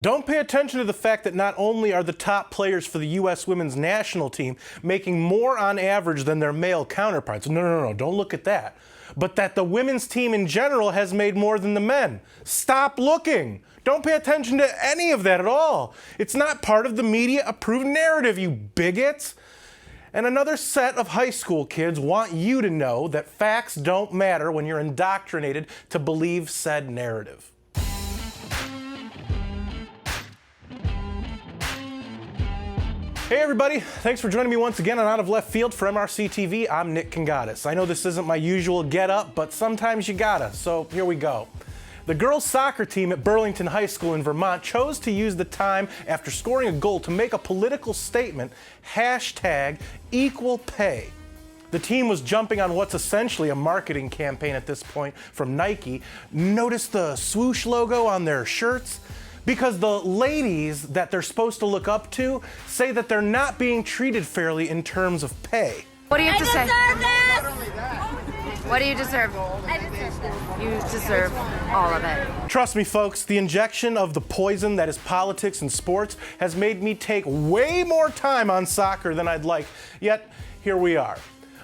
Don't pay attention to the fact that not only are the top players for the U.S. women's national team making more on average than their male counterparts. No, don't look at that. But that the women's team in general has made more than the men. Stop looking. Don't pay attention to any of that at all. It's not part of the media-approved narrative, you bigots. And another set of high school kids want you to know that facts don't matter when you're indoctrinated to believe said narrative. Hey everybody, thanks for joining me once again on Out of Left Field for MRC-TV. I'm Nick Kangadis. I know this isn't my usual get-up, but sometimes you gotta, so here we go. The girls' soccer team at Burlington High School in Vermont chose to use the time after scoring a goal to make a political statement, #EqualPay. The team was jumping on what's essentially a marketing campaign at this point from Nike. Notice the swoosh logo on their shirts? Because the ladies that they're supposed to look up to say that they're not being treated fairly in terms of pay. What do you have to say? This. What do you deserve? I deserve this. You deserve all of it. Trust me, folks, the injection of the poison that is politics and sports has made me take way more time on soccer than I'd like, yet here we are.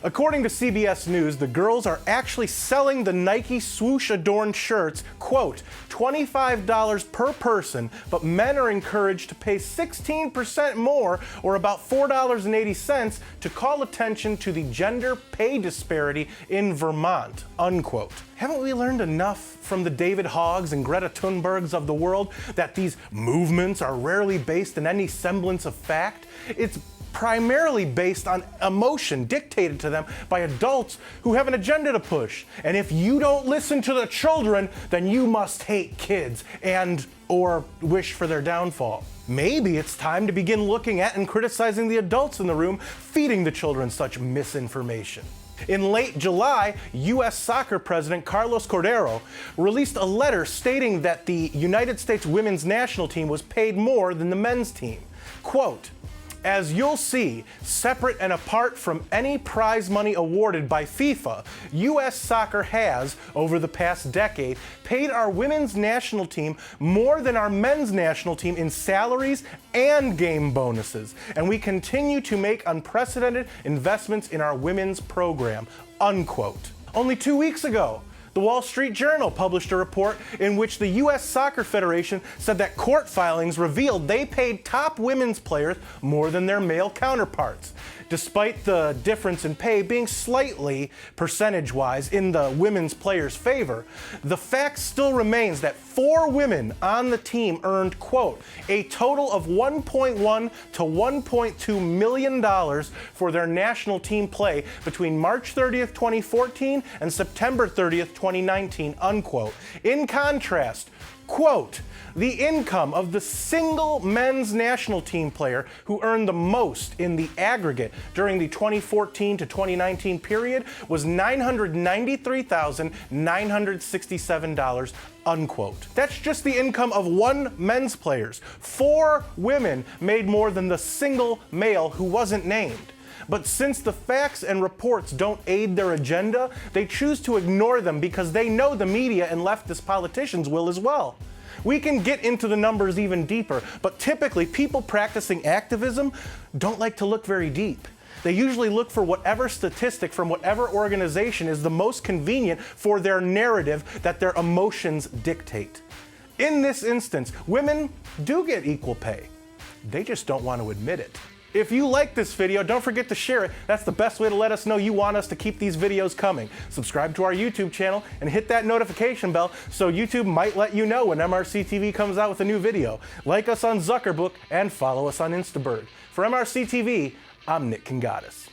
According to CBS News, the girls are actually selling the Nike swoosh-adorned shirts, quote, $25 per person, but men are encouraged to pay 16% more, or about $4.80, to call attention to the gender pay disparity in Vermont, unquote. Haven't we learned enough from the David Hoggs and Greta Thunbergs of the world that these movements are rarely based in any semblance of fact? It's primarily based on emotion dictated to them by adults who have an agenda to push. And if you don't listen to the children, then you must hate kids or wish for their downfall. Maybe it's time to begin looking at and criticizing the adults in the room feeding the children such misinformation. In late July, U.S. Soccer President Carlos Cordero released a letter stating that the United States women's national team was paid more than the men's team. Quote, "As you'll see, separate and apart from any prize money awarded by FIFA, U.S. Soccer has, over the past decade, paid our women's national team more than our men's national team in salaries and game bonuses, and we continue to make unprecedented investments in our women's program," unquote. Only 2 weeks ago, the Wall Street Journal published a report in which the U.S. Soccer Federation said that court filings revealed they paid top women's players more than their male counterparts. Despite the difference in pay being slightly, percentage-wise, in the women's players' favor, the fact still remains that 4 women on the team earned, quote, a total of $1.1 to $1.2 million for their national team play between March 30th, 2014 and September 30th, 2019, unquote. In contrast, quote, the income of the single men's national team player who earned the most in the aggregate during the 2014 to 2019 period was $993,967, unquote. That's just the income of 1 men's players. 4 women made more than the single male who wasn't named. But since the facts and reports don't aid their agenda, they choose to ignore them because they know the media and leftist politicians will as well. We can get into the numbers even deeper, but typically people practicing activism don't like to look very deep. They usually look for whatever statistic from whatever organization is the most convenient for their narrative that their emotions dictate. In this instance, women do get equal pay. They just don't want to admit it. If you like this video, don't forget to share it. That's the best way to let us know you want us to keep these videos coming. Subscribe to our YouTube channel and hit that notification bell so YouTube might let you know when MRC-TV comes out with a new video. Like us on Zuckerbook and follow us on Instaburg. For MRC-TV, I'm Nick Kangadis.